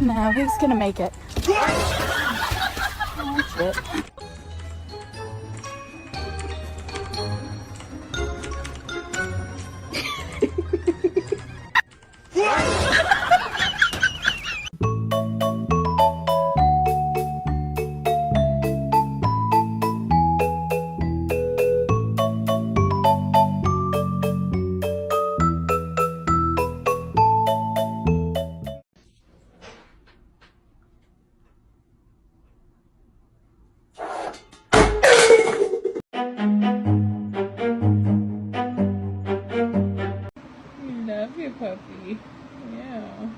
No, he's gonna make it. Oh, shit. Love your puppy. Yeah.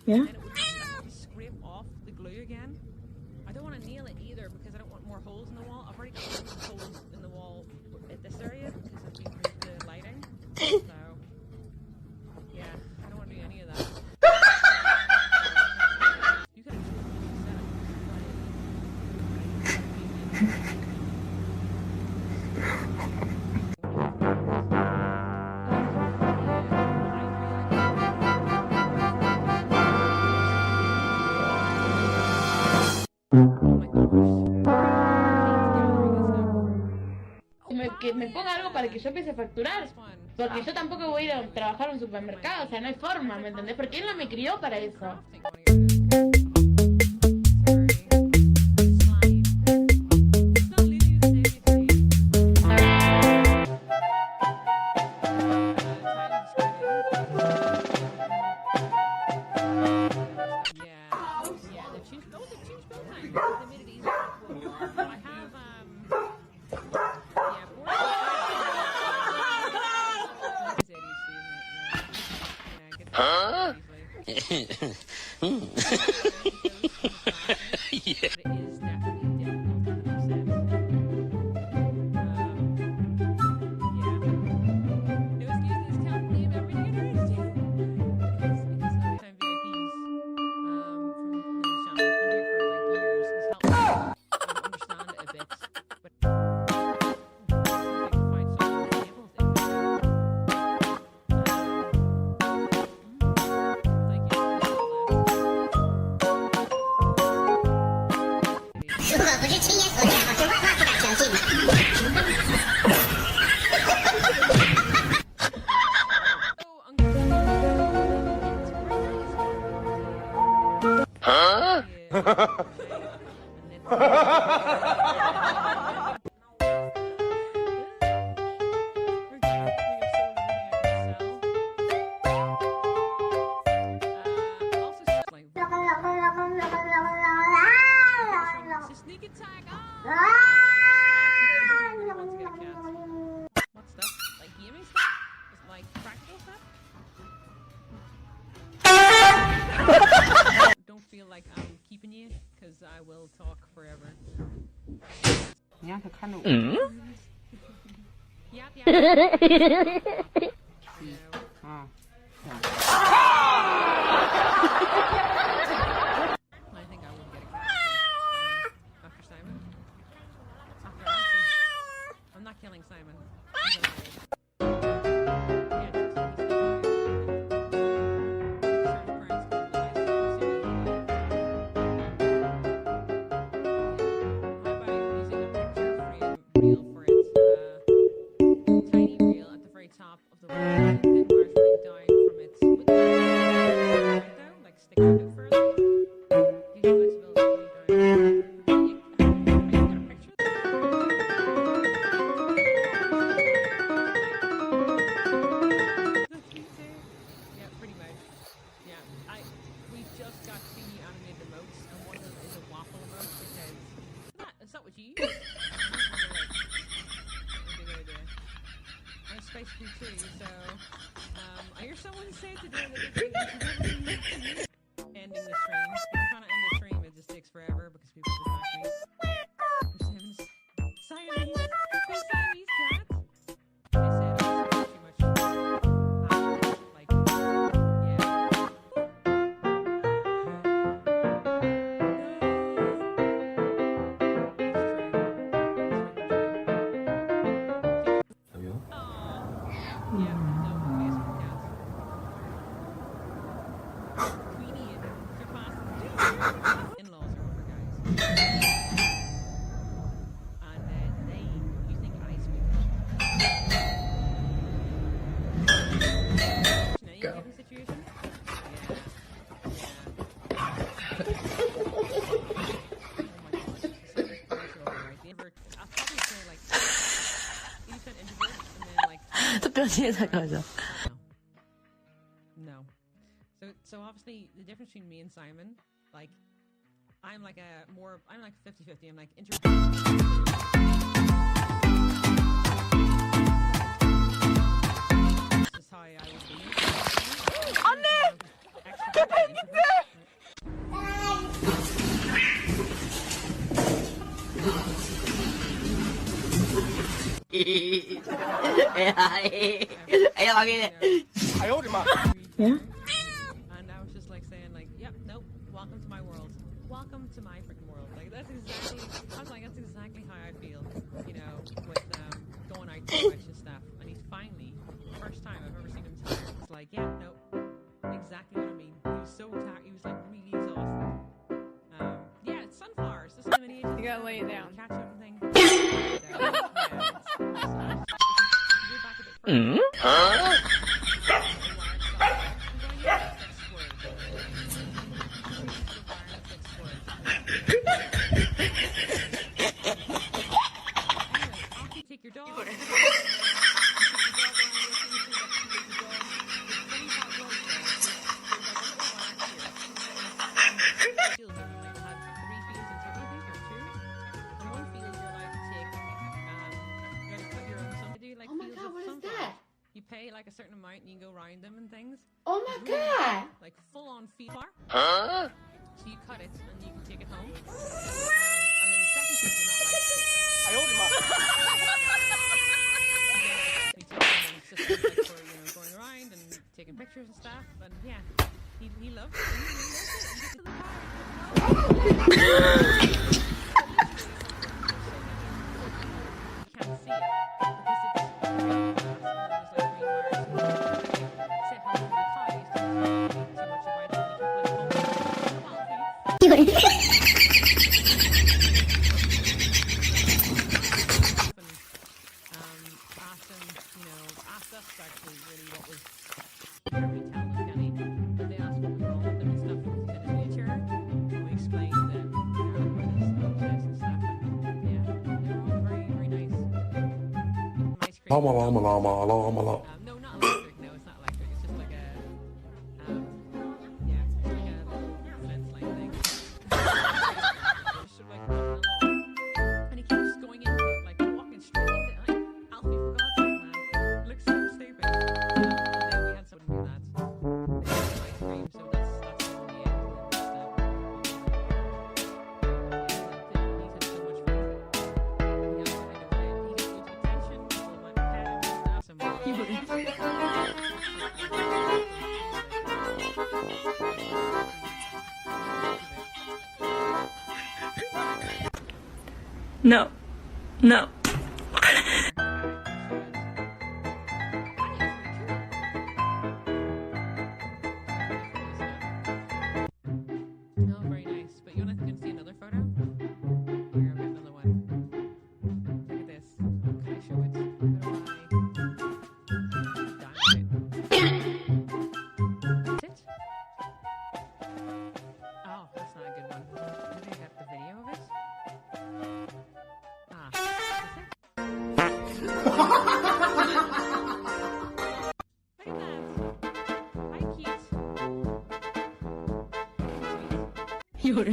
Yeah? Scrape off the glue again. I don't want to nail it either because I don't want more holes in the wall. I've already got holes in the wall at this area because I've moved the lighting. So, yeah, I don't want to do any of that. You could Que me ponga algo para que yo empiece a facturar. Porque yo tampoco voy a ir a trabajar en un supermercado. O sea, no hay forma, ¿me entendés? Porque él no me crió para eso. Huh? Easily. Yeah. But it is definitely difficult in those sets. Yeah. No excuses, can't believe everything it is. Because time VIPs from Lou's channel, he's been here for like years. He's helped me understand it a bit. But find some examples in there. Thank you. 如果不是亲眼所见，我是万万不敢相信的。Huh? Sneak attack! What's that? Like gaming stuff? Is it like practical stuff? Don't feel like I'm keeping you, because I will talk forever. Yeah, the kind of. Yep, yep. I think I would get a cat after Simon. After Alfie. I'm not killing Simon. Reel for its tiny reel at the very top of the wall, and then marginally down from its width down, like stick out a bit further. Use flexibility down. You get a picture of that? That's me too. Yeah, pretty much. Yeah, we just got 2 new animated emotes, and one of them is a waffle emote because is that what you use? I'm spicy too, so I hear someone say today that they think ending the stream. If you kind of end the stream, it just takes forever because people just ask me. Siamese, who's Siamese cats? They said I was too much. Like, yeah. Yeah, no, Facebook cats. Queenie and surpassing in-laws are over, guys. And they using ice cream. Now you given situation? Yeah. I'll probably say like 80% introvert and then like No. So obviously the difference between me and Simon, like I'm like 50-50. I'm like introvert. This is how I would be. And I was just like saying like, yep, nope, welcome to my world. Welcome to my freaking world. Like that's exactly how I feel, you know, with going out to watch and stuff. And he's finally, first time I've ever seen him tired. It's like, yeah, nope, exactly what I mean. He was so tired, he was like really exhausted. Yeah, it's sunflowers. This is many ages. You gotta lay it down. Catch everything. Huh? Take your dog. like a certain amount and you go round them and things. Oh my god! Like full on feet bar. Huh? So you cut it and you can take it home. And then the second thing you're not allowed to take. I hold him up. It's just like for, you know, going around and taking pictures and stuff. And yeah, he loved it. He loved it. You can't see it. Asked us actually really what was we tell them Kenny, but they asked what was wrong with them and stuff because he's in a wheelchair. We explained that and stuff, and yeah, they were all very, very nice. Nice cream. No, not electric. No, it's not electric. It's just like a yeah, it's like a little fence line thing. Just sort of like walking along, and he keeps going into it, like walking straight into it. Like, Alfie, for God's sake, man, looks so stupid. And then we had someone do that. They had ice cream, so that's in the end. He's had so much fun. He got loads of attention. People went to pet him and stuff. Some No. No. Oh, very nice. But you want to see another photo? Here, I've got another one. Look at this. Can I show it? How do I it? Oh, that's not a good one. Maybe I got the video of it. Ah, is it? Look at that. Hi, cute. You're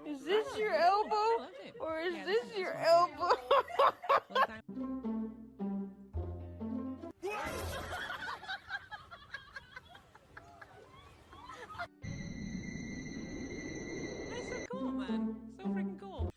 Is this your elbow? Or is this your elbow? That's so cool, man. So freaking cool.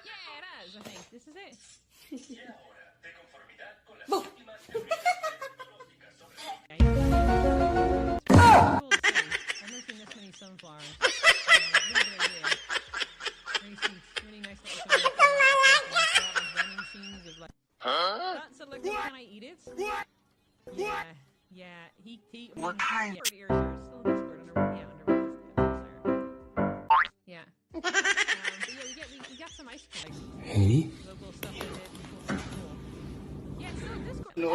Yeah, it is, I think. This is it. Cool to see. I've never seen this many sunflowers. Really nice little running scenes of like. That's a look. Can I eat it? Yeah, yeah. What kind? Ears are still in Discord under yeah. But yeah, we got some ice cream. Hey. Local stuff with it. Cool. Yeah, it's still in Discord. No.